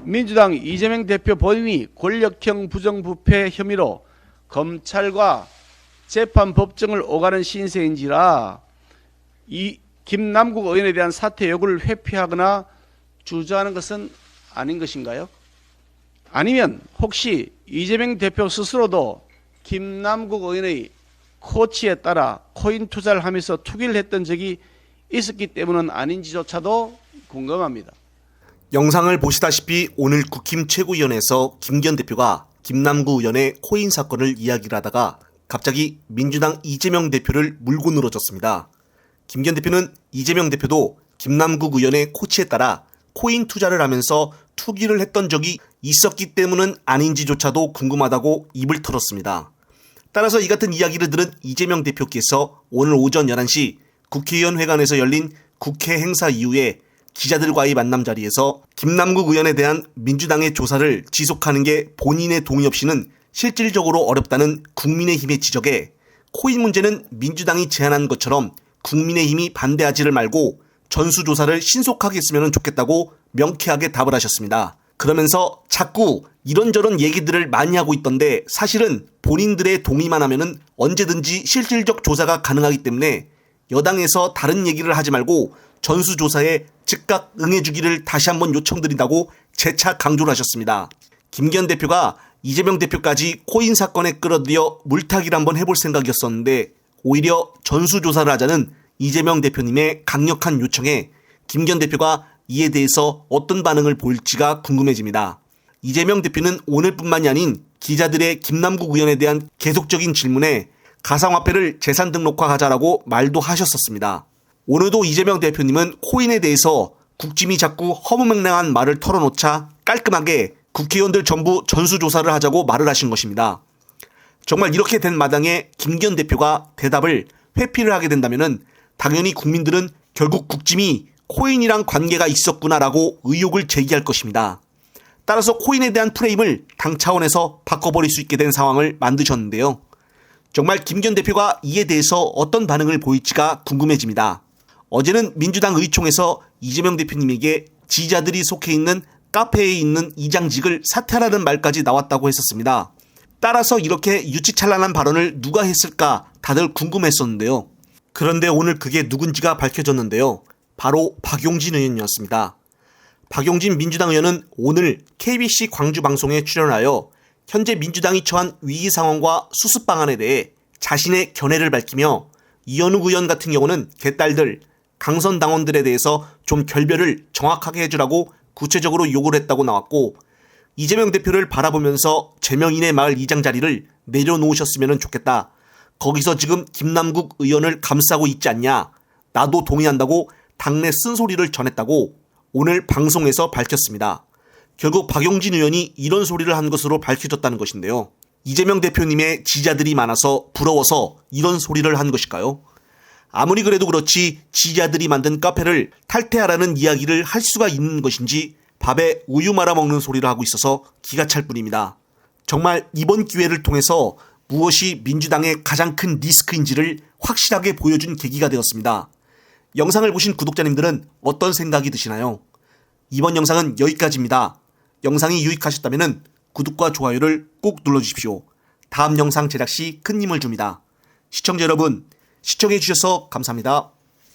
민주당 이재명 대표 본인이 권력형 부정부패 혐의로 검찰과 재판법정을 오가는 신세인지라 이 김남국 의원에 대한 사퇴 요구를 회피하거나 주저하는 것은 아닌 것인가요? 아니면 혹시 이재명 대표 스스로도 김남국 의원의 코치에 따라 코인 투자를 하면서 투기를 했던 적이 있었기 때문은 아닌지조차도 궁금합니다. 영상을 보시다시피 오늘 국힘 최고위원회에서 김기현 대표가 김남국 의원의 코인 사건을 이야기를 하다가 갑자기 민주당 이재명 대표를 물고 늘어졌습니다. 김기현 대표는 이재명 대표도 김남국 의원의 코치에 따라 코인 투자를 하면서 투기를 했던 적이 있었기 때문은 아닌지조차도 궁금하다고 입을 털었습니다. 따라서 이 같은 이야기를 들은 이재명 대표께서 오늘 오전 11시 국회의원 회관에서 열린 국회 행사 이후에 기자들과의 만남 자리에서 김남국 의원에 대한 민주당의 조사를 지속하는 게 본인의 동의 없이는 실질적으로 어렵다는 국민의힘의 지적에 코인 문제는 민주당이 제안한 것처럼 국민의힘이 반대하지를 말고 전수조사를 신속하게 했으면 좋겠다고 명쾌하게 답을 하셨습니다. 그러면서 자꾸 이런저런 얘기들을 많이 하고 있던데 사실은 본인들의 동의만 하면은 언제든지 실질적 조사가 가능하기 때문에 여당에서 다른 얘기를 하지 말고 전수조사에 즉각 응해주기를 다시 한번 요청드린다고 재차 강조를 하셨습니다. 김기현 대표가 이재명 대표까지 코인 사건에 끌어들여 물타기를 한번 해볼 생각이었었는데 오히려 전수조사를 하자는 이재명 대표님의 강력한 요청에 김기현 대표가 이에 대해서 어떤 반응을 보일지가 궁금해집니다. 이재명 대표는 오늘뿐만이 아닌 기자들의 김남국 의원에 대한 계속적인 질문에 가상화폐를 재산 등록화하자라고 말도 하셨었습니다. 오늘도 이재명 대표님은 코인에 대해서 국짐이 자꾸 허무맹랑한 말을 털어놓자 깔끔하게 국회의원들 전부 전수조사를 하자고 말을 하신 것입니다. 정말 이렇게 된 마당에 김기현 대표가 대답을 회피를 하게 된다면 당연히 국민들은 결국 국짐이 코인이랑 관계가 있었구나라고 의혹을 제기할 것입니다. 따라서 코인에 대한 프레임을 당 차원에서 바꿔버릴 수 있게 된 상황을 만드셨는데요. 정말 김기현 대표가 이에 대해서 어떤 반응을 보일지가 궁금해집니다. 어제는 민주당 의총에서 이재명 대표님에게 지지자들이 속해 있는 카페에 있는 이장직을 사퇴하라는 말까지 나왔다고 했었습니다. 따라서 이렇게 유치찬란한 발언을 누가 했을까 다들 궁금했었는데요. 그런데 오늘 그게 누군지가 밝혀졌는데요. 바로 박용진 의원이었습니다. 박용진 민주당 의원은 오늘 KBC 광주 방송에 출연하여 현재 민주당이 처한 위기 상황과 수습 방안에 대해 자신의 견해를 밝히며 이현욱 의원 같은 경우는 개딸들, 강선 당원들에 대해서 좀 결별을 정확하게 해주라고 구체적으로 요구를 했다고 나왔고 이재명 대표를 바라보면서 제명인의 마을 이장 자리를 내려놓으셨으면 좋겠다. 거기서 지금 김남국 의원을 감싸고 있지 않냐. 나도 동의한다고 당내 쓴소리를 전했다고 오늘 방송에서 밝혔습니다. 결국 박용진 의원이 이런 소리를 한 것으로 밝혀졌다는 것인데요. 이재명 대표님의 지지자들이 많아서 부러워서 이런 소리를 한 것일까요? 아무리 그래도 그렇지 지지자들이 만든 카페를 탈퇴하라는 이야기를 할 수가 있는 것인지 밥에 우유 말아먹는 소리를 하고 있어서 기가 찰 뿐입니다. 정말 이번 기회를 통해서 무엇이 민주당의 가장 큰 리스크인지를 확실하게 보여준 계기가 되었습니다. 영상을 보신 구독자님들은 어떤 생각이 드시나요? 이번 영상은 여기까지입니다. 영상이 유익하셨다면 구독과 좋아요를 꼭 눌러주십시오. 다음 영상 제작 시 큰 힘을 줍니다. 시청자 여러분, 시청해주셔서 감사합니다.